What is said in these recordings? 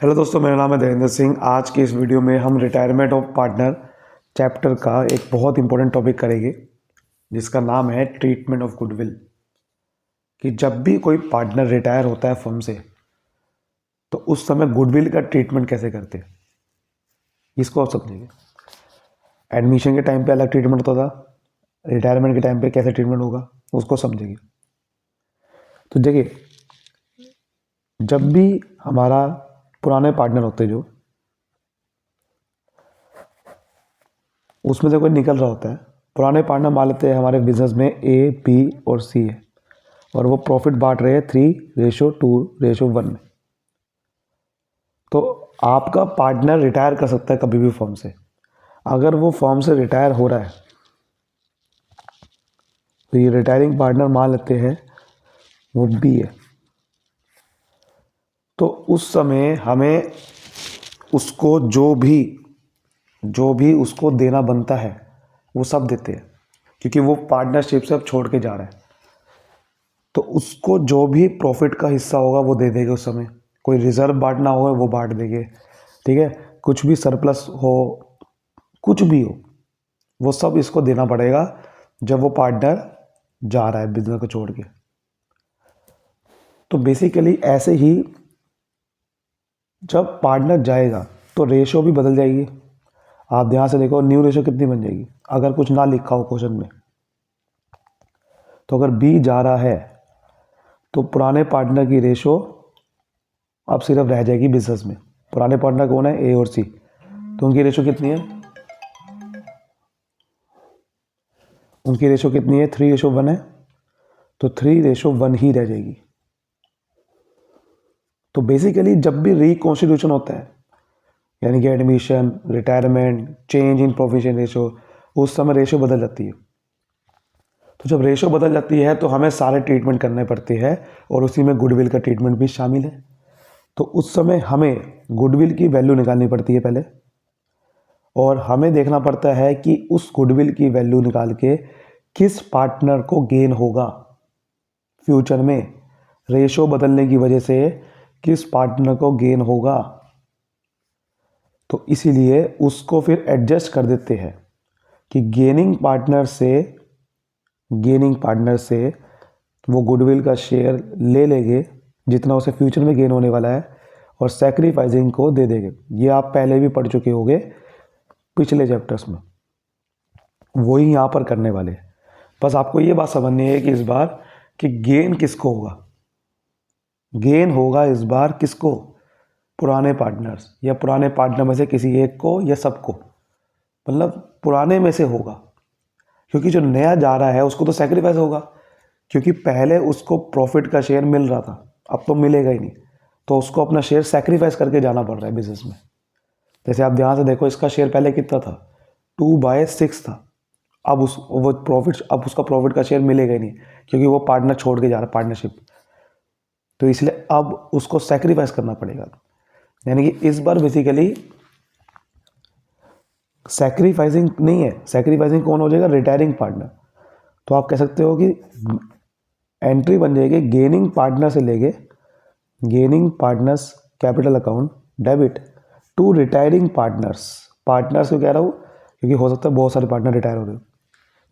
Hello दोस्तों, मेरा नाम है देवेंद्र सिंह। आज की इस वीडियो में हम रिटायरमेंट ऑफ पार्टनर चैप्टर का एक बहुत इंपॉर्टेंट टॉपिक करेंगे जिसका नाम है ट्रीटमेंट ऑफ गुडविल। कि जब भी कोई पार्टनर रिटायर होता है फर्म से तो उस समय गुडविल का ट्रीटमेंट कैसे करते हैं इसको आप समझेंगे। एडमिशन के टाइम पे अलग ट्रीटमेंट होता था, रिटायरमेंट के टाइम पे कैसे ट्रीटमेंट होगा उसको समझेंगे। तो देखिए, जब भी हमारा पुराने पार्टनर होते जो उसमें से कोई निकल रहा होता है, पुराने पार्टनर मान लेते हैं हमारे बिजनेस में ए, बी और सी है और वो प्रॉफिट बांट रहे हैं 3:2:1 में। तो आपका पार्टनर रिटायर कर सकता है कभी भी फर्म से। अगर वो फर्म से रिटायर हो रहा है तो ये रिटायरिंग पार्टनर मान लेते हैं वो बी है, तो उस समय हमें उसको जो भी उसको देना बनता है वो सब देते हैं, क्योंकि वो पार्टनरशिप से अब छोड़ के जा रहा है। तो उसको जो भी प्रॉफिट का हिस्सा होगा वो दे देंगे उस समय। कोई रिजर्व बांटना होगा वो बांट देंगे, ठीक है। कुछ भी सरप्लस हो, कुछ भी हो, वो सब इसको देना पड़ेगा जब वो पार्टनर जा रहा है बिजनेस को छोड़ के। तो बेसिकली ऐसे ही जब पार्टनर जाएगा तो रेशो भी बदल जाएगी। आप ध्यान से देखो, न्यू रेशो कितनी बन जाएगी अगर कुछ ना लिखा हो क्वेश्चन में। तो अगर बी जा रहा है तो पुराने पार्टनर की रेशो अब सिर्फ रह जाएगी बिजनेस में। पुराने पार्टनर कौन है? ए और सी। तो उनकी रेशो कितनी है? उनकी रेशो कितनी है? 3:1 है, तो 3:1 ही रह जाएगी। तो बेसिकली जब भी रिकॉन्स्टिट्यूशन होता है, यानी कि admission, retirement, change in provision ratio, उस समय रेशो बदल जाती है। तो जब रेशो बदल जाती है तो हमें सारे ट्रीटमेंट करने पड़ते हैं और उसी में गुडविल का ट्रीटमेंट भी शामिल है। तो उस समय हमें गुडविल की वैल्यू निकालनी पड़ती है पहले, और हमें देखना पड़ता है कि उस गुडविल की वैल्यू निकाल के किस पार्टनर को गेन होगा फ्यूचर में। रेशो बदलने की वजह से किस पार्टनर को गेन होगा, तो इसीलिए उसको फिर एडजस्ट कर देते हैं कि गेनिंग पार्टनर से वो गुडविल का शेयर ले लेंगे जितना उसे फ्यूचर में गेन होने वाला है, और सैक्रिफाइसिंग को दे देंगे। ये आप पहले भी पढ़ चुके होंगे पिछले चैप्टर्स में, वही यहाँ पर करने वाले हैं। बस आपको ये बात समझनी है कि इस बार कि गेन किसको होगा। गेन होगा इस बार किसको? पुराने पार्टनर्स, या पुराने पार्टनर में से किसी एक को या सबको, मतलब पुराने में से होगा। क्योंकि जो नया जा रहा है उसको तो सैक्रिफाइस होगा, क्योंकि पहले उसको प्रॉफिट का शेयर मिल रहा था, अब तो मिलेगा ही नहीं, तो उसको अपना शेयर सैक्रिफाइस करके जाना पड़ रहा है बिजनेस में। जैसे आप ध्यान से देखो, इसका शेयर पहले कितना था? 2/6 था। अब अब उसका प्रॉफिट का शेयर मिलेगा ही नहीं, क्योंकि वो पार्टनर छोड़ के जा रहा है पार्टनरशिप। तो इसलिए अब उसको सैक्रिफाइस करना पड़ेगा। यानी कि इस बार बेसिकली सैक्रिफाइसिंग नहीं है, सैक्रिफाइसिंग कौन हो जाएगा? Retiring partner. तो आप कह सकते हो कि एंट्री बन जाएगी गेनिंग पार्टनर से लेके gaining partners capital account debit to retiring partners को कह रहा हूँ क्योंकि हो सकता है बहुत सारे पार्टनर रिटायर हो रहे हो,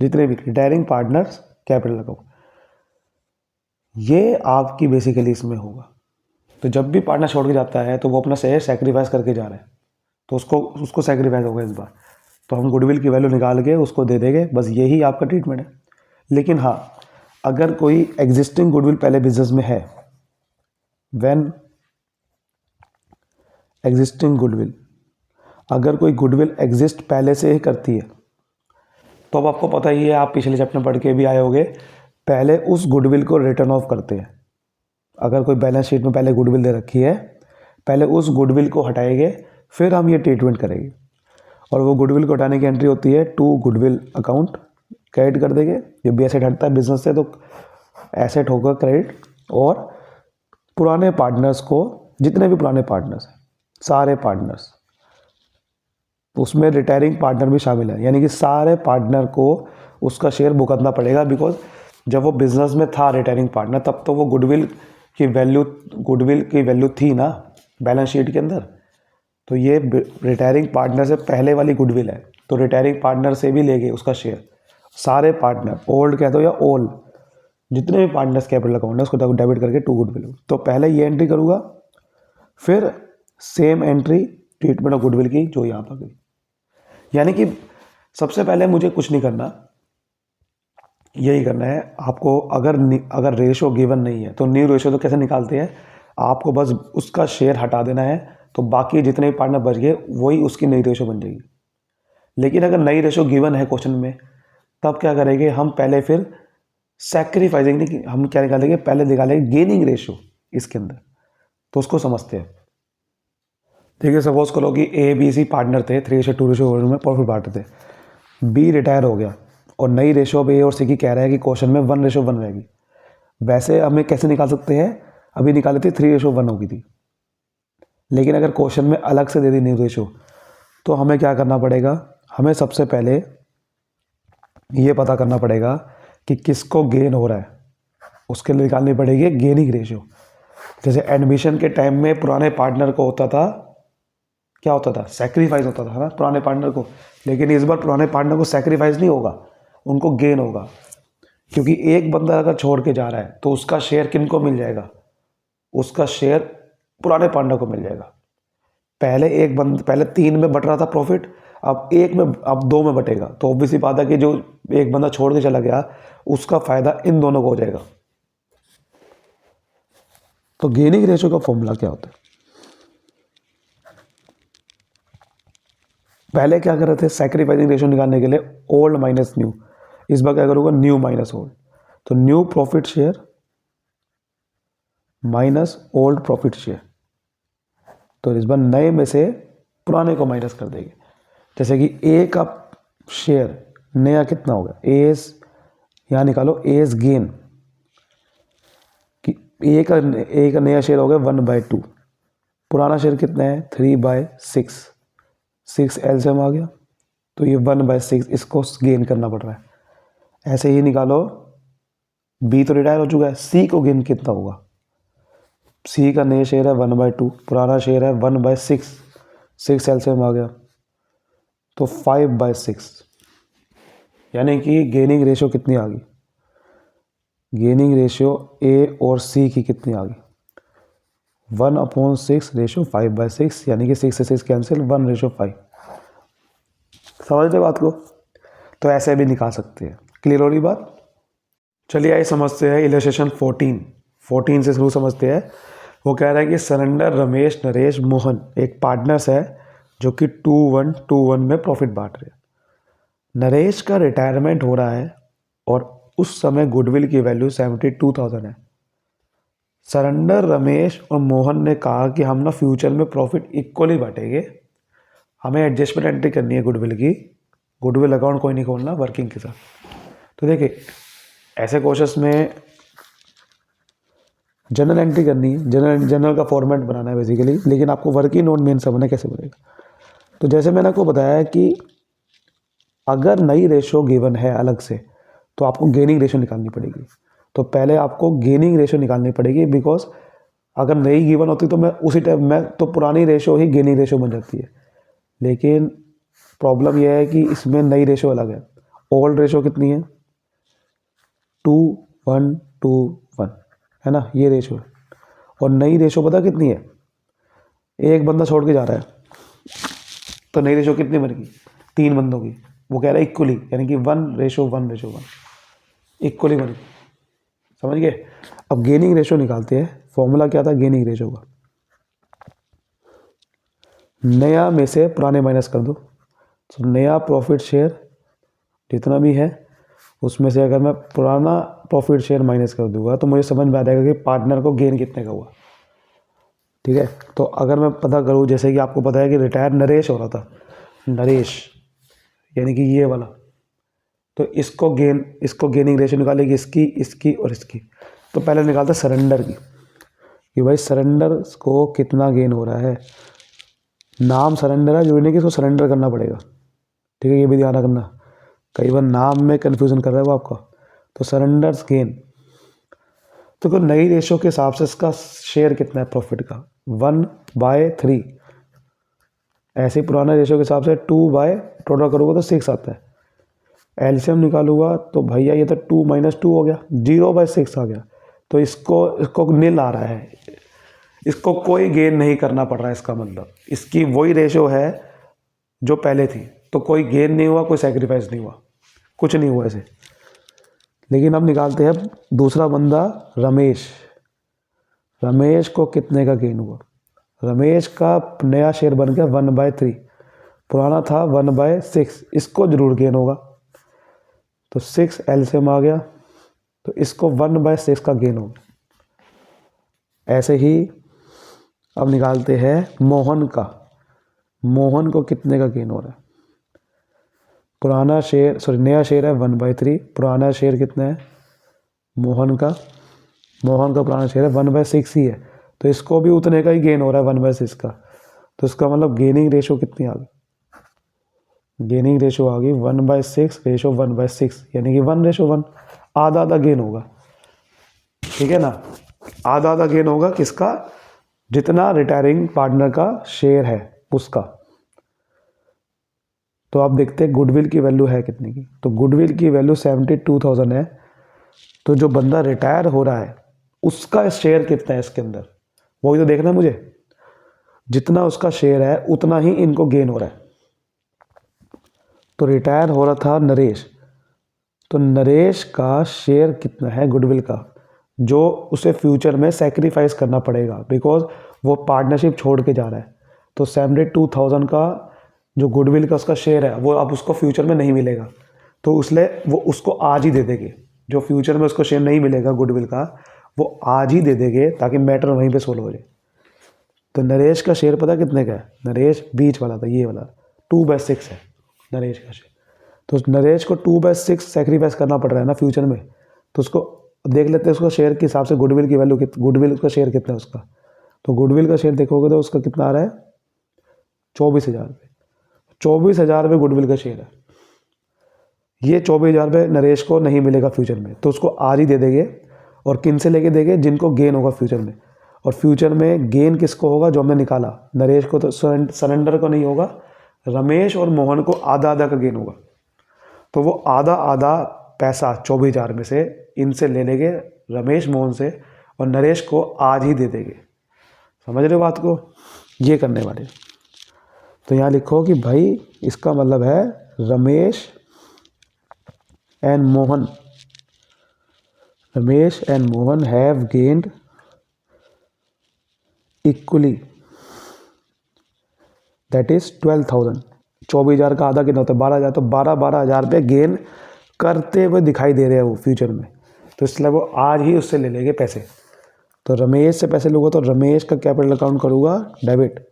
जितने भी रिटायरिंग पार्टनर्स कैपिटल अकाउंट, ये आपकी बेसिकली इसमें होगा। तो जब भी पार्टनर छोड़ के जाता है तो वो अपना शेयर सैक्रिफाइस करके जा रहा है, तो उसको सैक्रिफाइस होगा इस बार। तो हम गुडविल की वैल्यू निकाल के उसको दे देंगे, बस यही आपका ट्रीटमेंट है। लेकिन हाँ, अगर कोई एग्जिस्टिंग गुडविल पहले बिजनेस में है, व्हेन एग्जिस्टिंग गुडविल, अगर कोई गुडविल एग्जिस्ट पहले से ही करती है तो अब आपको पता ही है, आप पिछले चैप्टर पढ़ के भी आए होंगे, पहले उस गुडविल को रिटर्न ऑफ करते हैं। अगर कोई बैलेंस शीट में पहले गुडविल दे रखी है, पहले उस गुडविल को हटाएंगे, फिर हम ये ट्रीटमेंट करेंगे। और वो गुडविल को हटाने की एंट्री होती है टू गुडविल अकाउंट, क्रेडिट कर देंगे। जब भी एसेट हटता है बिजनेस से तो एसेट होगा क्रेडिट, और पुराने पार्टनर्स को, जितने भी पुराने पार्टनर्स हैं सारे पार्टनर्स, उसमें रिटायरिंग पार्टनर भी शामिल है, यानी कि सारे पार्टनर को उसका शेयर भुगतना पड़ेगा। बिकॉज जब वो बिजनेस में था रिटायरिंग पार्टनर, तब तो वो गुडविल की वैल्यू थी ना, बैलेंस शीट के अंदर। तो ये रिटायरिंग पार्टनर से पहले वाली गुडविल है, तो रिटायरिंग पार्टनर से भी लेंगे उसका शेयर। सारे पार्टनर, ओल्ड कह दो या ओल, जितने भी पार्टनर्स कैपिटल अकाउंट है उसको डेबिट करके टू गुडविल। तो पहले ये एंट्री करूँगा, फिर same entry treatment of goodwill की जो यहाँ पर गई। यानी कि सबसे पहले मुझे कुछ नहीं करना, यही करना है आपको। अगर रेशो गिवन नहीं है तो न्यू रेशो तो कैसे निकालते हैं, आपको बस उसका शेयर हटा देना है, तो बाकी जितने भी पार्टनर बच गए वही उसकी नई रेशो बन जाएगी। लेकिन अगर नई रेशो गिवन है क्वेश्चन में, तब क्या करेंगे हम, पहले फिर सैक्रिफाइसिंग नहीं, हम क्या निकालेंगे, पहले निकालेंगे गेनिंग रेशो इसके अंदर। तो उसको समझते हैं। ठीक है, सपोज करो कि ए बी सी पार्टनर थे, 3:2 में प्रॉफिट बांटते थे। बी रिटायर हो गया और नई रेशो अब ए और सी की कह रहा है कि क्वेश्चन में 1:1 रहेगी। वैसे हमें कैसे निकाल सकते हैं, अभी निकाले थे 3:1 होगी थी, लेकिन अगर क्वेश्चन में अलग से दे दी न्यू रेशो, तो हमें क्या करना पड़ेगा, हमें सबसे पहले ये पता करना पड़ेगा कि किसको गेन हो रहा है, उसके लिए निकालनी पड़ेगी गेनिंग रेशो। जैसे एडमिशन के टाइम में पुराने पार्टनर को होता था, क्या होता था, सैक्रिफाइस होता था ना पुराने पार्टनर को। लेकिन इस बार पुराने पार्टनर को सैक्रिफाइस नहीं होगा, उनको गेन होगा। क्योंकि एक बंदा अगर छोड़ के जा रहा है तो उसका शेयर किनको मिल जाएगा, उसका शेयर पुराने पार्टनर को मिल जाएगा। पहले 3 में बट रहा था प्रॉफिट, अब 2 में बटेगा। तो ऑब्वियसली बात है कि जो एक बंदा छोड़ के चला गया उसका फायदा इन दोनों को हो जाएगा। तो गेनिंग रेशो का फॉर्मूला क्या होता है, पहले क्या कर रहे थे, सैक्रिफाइसिंग रेशो निकालने के लिए ओल्ड माइनस न्यू। इस बार क्या करूँगा, न्यू माइनस ओल्ड। तो new profit share minus old profit share. तो इस बार नए में से पुराने को माइनस कर देंगे। जैसे कि ए का शेयर नया कितना होगा, एस, यहाँ निकालो एस गेन कि ए का नया शेयर हो गया 1/2। पुराना शेयर कितना है 3/6, 6 एलसीएम आ गया, तो ये 1/6 इसको गेन करना पड़ रहा है। ऐसे ही निकालो, बी तो रिटायर हो चुका है, सी को गेन कितना होगा, सी का नया शेयर है 1/2, पुराना शेयर है 1/6, 6 एलसीएम आ गया, तो 5/6। यानी कि गेनिंग रेशो कितनी आ गई, गेनिंग रेशियो ए और सी की कितनी आ गई, 1/6 रेशो 5/6, यानी कि 6 से 6 कैंसिल, 1:5। समझते बात को, तो ऐसे भी निकाल सकते हैं। क्लियर हो रही बात। चलिए आइए समझते हैं इलस्ट्रेशन 14 से शुरू समझते हैं। वो कह रहा है कि सरेंडर, रमेश, नरेश, मोहन एक पार्टनर्स है जो कि 2:1 में प्रॉफिट बांट रहे हैं। नरेश का रिटायरमेंट हो रहा है और उस समय गुडविल की वैल्यू 72,000 है। सरेंडर, रमेश और मोहन ने कहा कि हम ना फ्यूचर में प्रॉफिट इक्वली बांटेंगे, हमें एडजस्टमेंट एंट्री करनी है गुडविल की। गुडविल अकाउंट कोई नहीं खोलना वर्किंग के साथ। तो देखिए ऐसे क्वेश्चंस में जनरल एंट्री करनी है, जनरल का फॉर्मेट बनाना है बेसिकली, लेकिन आपको वर्किंग नोट मेन समझना कैसे बनेगा। तो जैसे मैंने आपको बताया कि अगर नई रेशो गिवन है अलग से, तो आपको गेनिंग रेशो निकालनी पड़ेगी। तो पहले आपको गेनिंग रेशो निकालनी पड़ेगी, बिकॉज अगर नई गिवन होती तो मैं उसी टाइम में तो पुरानी रेशो ही गेनिंग रेशो बन जाती है। लेकिन प्रॉब्लम यह है कि इसमें नई रेशो अलग है। ओल्ड रेशो कितनी है 2:1:1 है ना, ये रेशो है। और नई रेशो पता कितनी है, एक बंदा छोड़ के जा रहा है तो नई रेशो कितनी बनेगी 3 बंदों की। वो कह रहा है इक्वली, यानी कि 1:1:1 इक्वली बनेगी। समझ गए। अब गेनिंग रेशो निकालते हैं। फॉर्मूला क्या था गेनिंग रेशो का, नया में से पुराने माइनस कर दो। तो नया प्रॉफिट शेयर जितना भी है उसमें से अगर मैं पुराना प्रॉफिट शेयर माइनस कर दूंगा तो मुझे समझ में आ जाएगा कि पार्टनर को गेन कितने का हुआ। ठीक है, तो अगर मैं पता करूँ, जैसे कि आपको पता है कि रिटायर नरेश हो रहा था, नरेश यानी कि ये वाला, तो इसको गेनिंग रेशो निकालेगी, इसकी और इसकी। तो पहले निकालते सरेंडर की कि भाई सरेंडर को कितना गेन हो रहा है। नाम सरेंडर है, जोड़ने की इसको सरेंडर करना पड़ेगा। ठीक है, ये भी ध्यान रखना, कई बार नाम में कन्फ्यूज़न कर रहा है वो आपका। तो सरेंडर्स गेन, तो नई रेशो के हिसाब से इसका शेयर कितना है प्रॉफिट का, 1/3। ऐसे पुराना रेशो के हिसाब से 2 टोटल करोगे तो 6 आता है। एलसीएम निकालूंगा तो भैया ये तो 2 - 2 हो गया, 0/6 आ गया। तो इसको नील आ रहा है, इसको कोई गेन नहीं करना पड़ रहा है। इसका मतलब इसकी वही रेशो है जो पहले थी, तो कोई गेन नहीं हुआ, कोई सेक्रीफाइस नहीं हुआ, कुछ नहीं हुआ ऐसे। लेकिन अब निकालते हैं दूसरा बंदा रमेश। रमेश को कितने का गेन हुआ? रमेश का नया शेयर बन गया 1/3, पुराना था 1/6, इसको जरूर गेन होगा। तो 6 एलसीएम आ गया, तो इसको 1/6 का गेन होगा। ऐसे ही अब निकालते हैं मोहन का। मोहन को कितने का गेन हो रहा है? पुराना शेयर नया शेयर है 1/3, पुराना शेयर कितना है मोहन का पुराना शेयर है 1/6 ही है, तो इसको भी उतने का ही गेन हो रहा है 1/6 का। तो इसका मतलब गेनिंग रेशो कितनी आ गई? गेनिंग रेशो आ गई 1/6 रेशो 1/6, यानी कि 1:1, आधा आधा गेन होगा। ठीक है ना, आधा आधा गेन होगा किसका? जितना रिटायरिंग पार्टनर का शेयर है उसका। तो आप देखते हैं गुडविल की वैल्यू है कितने की, तो गुडविल की वैल्यू 72,000 है। तो जो बंदा रिटायर हो रहा है उसका शेयर कितना है इसके अंदर, वही तो देखना है मुझे। जितना उसका शेयर है उतना ही इनको गेन हो रहा है। तो रिटायर हो रहा था नरेश, तो नरेश का शेयर कितना है गुडविल का, जो उसे फ्यूचर में सेक्रीफाइस करना पड़ेगा, बिकॉज वो पार्टनरशिप छोड़ के जा रहा है। तो 72,000 का जो गुडविल का उसका शेयर है वो अब उसको फ्यूचर में नहीं मिलेगा, तो इसलिए वो उसको आज ही दे देंगे। जो फ्यूचर में उसको शेयर नहीं मिलेगा गुडविल का, वो आज ही दे देंगे ताकि मैटर वहीं पे सोल्व हो जाए। तो नरेश का शेयर पता कितने का है? नरेश बीच वाला था, ये वाला 2/6 है नरेश का शेयर। तो नरेश को 2/6 सेक्रीफाइस करना पड़ रहा है ना फ्यूचर में, तो उसको देख लेते हैं उसका शेयर के हिसाब से गुडविल की वैल्यू गुडविल का शेयर कितना है उसका। तो गुडविल का शेयर देखोगे तो उसका कितना आ रहा है? 24,000 रुपये। 24,000 रुपये गुडविल का शेयर है। ये 24,000 रुपये नरेश को नहीं मिलेगा फ्यूचर में, तो उसको आज ही दे देंगे। और किन से लेके देंगे? जिनको गेन होगा फ्यूचर में। और फ्यूचर में गेन किसको होगा? जो हमने निकाला, नरेश को तो सरेंडर को नहीं होगा, रमेश और मोहन को आधा आधा का गेन होगा। तो वो आधा आधा पैसा 24,000 में से इनसे ले लेंगे, रमेश मोहन से, और नरेश को आज ही दे देंगे। समझ रहे हो बात को? ये करने वाले। तो यहाँ लिखो कि भाई इसका मतलब है Ramesh and Mohan have gained equally, that is 12,000। 24,000 का आधा कितना होता है? 12,000। तो 12,000 रुपये गेन करते हुए दिखाई दे रहे हैं वो फ्यूचर में, तो इसलिए वो आज ही उससे ले लेंगे पैसे। तो रमेश से पैसे लूँगा तो रमेश का कैपिटल अकाउंट करूँगा डेबिट,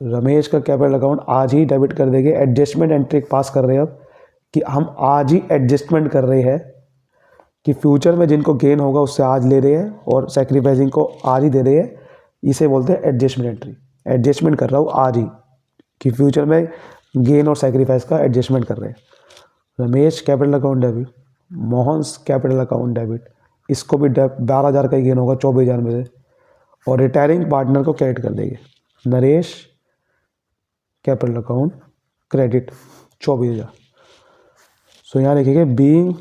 रमेश का कैपिटल अकाउंट आज ही डेबिट कर देंगे। एडजस्टमेंट एंट्री पास कर रहे हैं अब, कि हम आज ही एडजस्टमेंट कर रहे हैं कि फ्यूचर में जिनको गेन होगा उससे आज ले रहे हैं और सेक्रीफाइसिंग को आज ही दे रहे हैं। इसे बोलते हैं एडजस्टमेंट एंट्री। एडजस्टमेंट कर रहा हूँ आज ही, कि फ्यूचर में गेन और सेक्रीफाइस का एडजस्टमेंट कर रहे हैं। Ramesh capital account debit, Mohan capital account debit, इसको भी 12,000 का ही गेन होगा 24,000 में से, और रिटायरिंग पार्टनर को क्रेडिट कर देंगे। Naresh capital account credit 24,000। सो यहाँ लिखेंगे being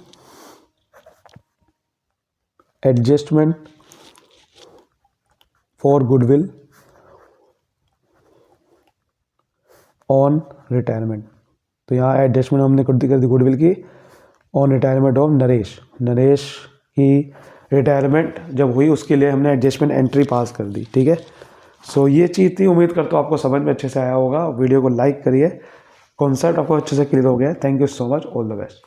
adjustment for goodwill on retirement. तो यहाँ एडजस्टमेंट हमने कर दी गुडविल की ऑन रिटायरमेंट ऑफ नरेश की रिटायरमेंट जब हुई उसके लिए हमने एडजस्टमेंट एंट्री पास कर दी। ठीक है, सो ये चीज़ थी। उम्मीद करता हूँ आपको समझ में अच्छे से आया होगा। वीडियो को लाइक करिए, कॉन्सेप्ट आपको अच्छे से क्लियर हो गया है। Thank you so much, all the best.